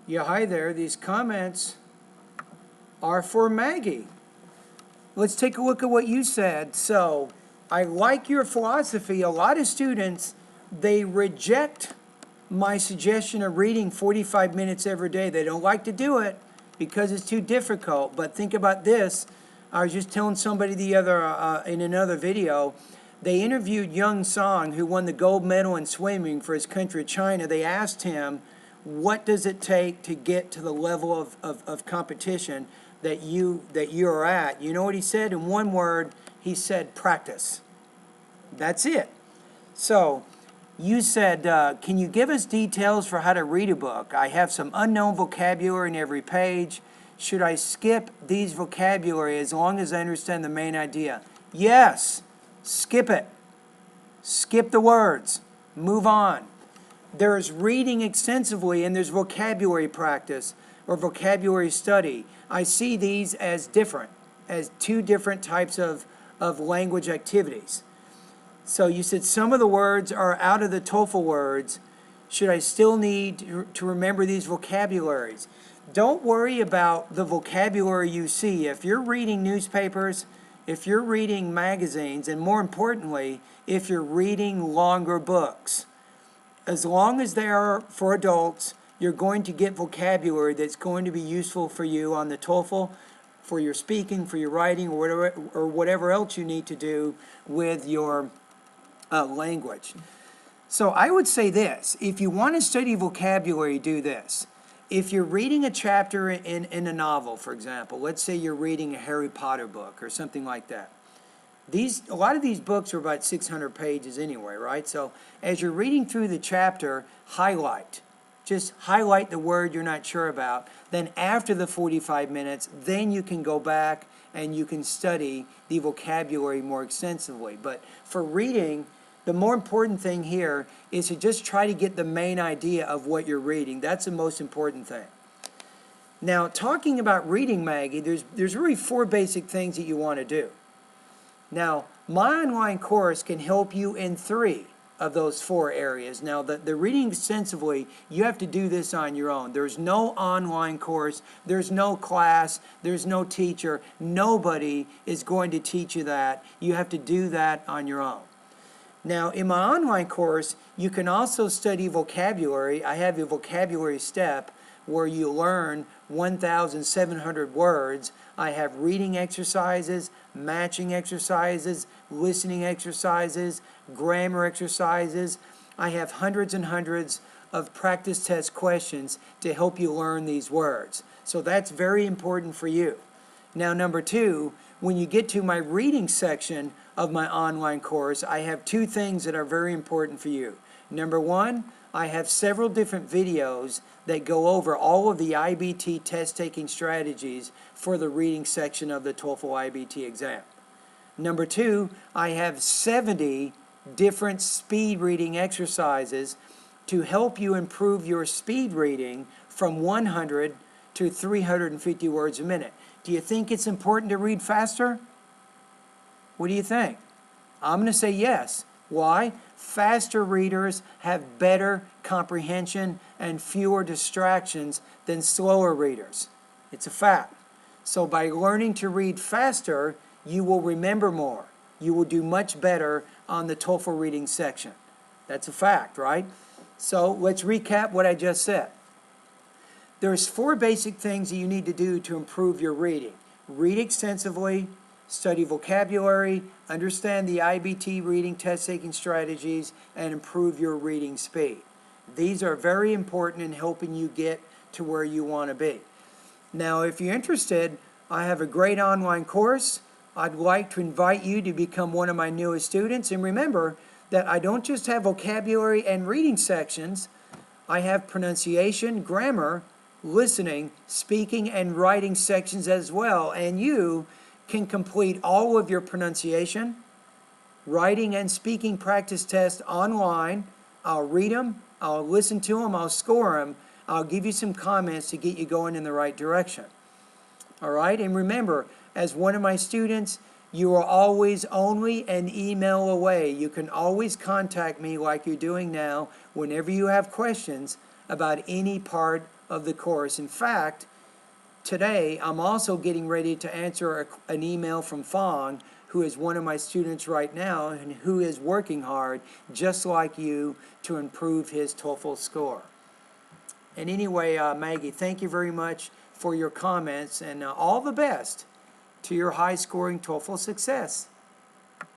Yeah, hi there. These comments are for Maggie. Let's take a look at what you said. So, I like your philosophy. A lot of students, they reject my suggestion of reading 45 minutes every day. They don't like to do it because it's too difficult. But think about this. I was just telling somebody the other in another video. They interviewed Young Song, who won the gold medal in swimming for his country, China. They asked him, what does it take to get to the level of competition that you're at? You know what he said? In one word, he said practice. That's it. So you said, can you give us details for how to read a book? I have some unknown vocabulary in every page. Should I skip these vocabulary as long as I understand the main idea? Yes, skip it. Skip the words. Move on. There's reading extensively and there's vocabulary practice or vocabulary study. I see these as different, as two different types of language activities. So you said some of the words are out of the TOEFL words. Should I still need to remember these vocabularies? Don't worry about the vocabulary you see. If you're reading newspapers, if you're reading magazines, and more importantly, if you're reading longer books, as long as they are for adults, you're going to get vocabulary that's going to be useful for you on the TOEFL, for your speaking, for your writing, or whatever else you need to do with your language. So I would say this. If you want to study vocabulary, do this. If you're reading a chapter in a novel, for example, let's say you're reading a Harry Potter book or something like that. A lot of these books are about 600 pages anyway, right? So as you're reading through the chapter, highlight. Just highlight the word you're not sure about. Then after the 45 minutes, then you can go back and you can study the vocabulary more extensively. But for reading, the more important thing here is to just try to get the main idea of what you're reading. That's the most important thing. Now, talking about reading, Maggie, there's really 4 basic things that you want to do. Now, my online course can help you in 3 of those 4 areas. Now, the reading extensively, you have to do this on your own. There's no online course, there's no class, there's no teacher. Nobody is going to teach you that. You have to do that on your own. Now, in my online course, you can also study vocabulary. I have a vocabulary step where you learn 1,700 words. I have reading exercises, matching exercises, listening exercises, grammar exercises. I have hundreds and hundreds of practice test questions to help you learn these words. So that's very important for you. Now, number 2, when you get to my reading section of my online course, I have 2 things that are very important for you. Number 1, I have several different videos that go over all of the IBT test-taking strategies for the reading section of the TOEFL IBT exam. Number 2, I have 70 different speed reading exercises to help you improve your speed reading from 100 to 350 words a minute. Do you think it's important to read faster? What do you think? I'm going to say yes. Why? Faster readers have better comprehension and fewer distractions than slower readers. It's a fact. So by learning to read faster, you will remember more. You will do much better on the TOEFL reading section. That's a fact, right? So let's recap what I just said. There's 4 basic things that you need to do to improve your reading. Read extensively, study vocabulary, understand the IBT reading test-taking strategies, and improve your reading speed. These are very important in helping you get to where you want to be. Now, if you're interested, I have a great online course. I'd like to invite you to become one of my newest students. And remember that I don't just have vocabulary and reading sections. I have pronunciation, grammar, listening, speaking, and writing sections as well. And you can complete all of your pronunciation, writing, and speaking practice tests online. I'll read them, I'll listen to them, I'll score them, I'll give you some comments to get you going in the right direction. All right, and remember, as one of my students, you are always only an email away. You can always contact me like you're doing now whenever you have questions about any part of the course. In fact, today I'm also getting ready to answer an email from Fong, who is one of my students right now and who is working hard, just like you, to improve his TOEFL score. And anyway, Maggie, thank you very much for your comments, and all the best to your high-scoring TOEFL success.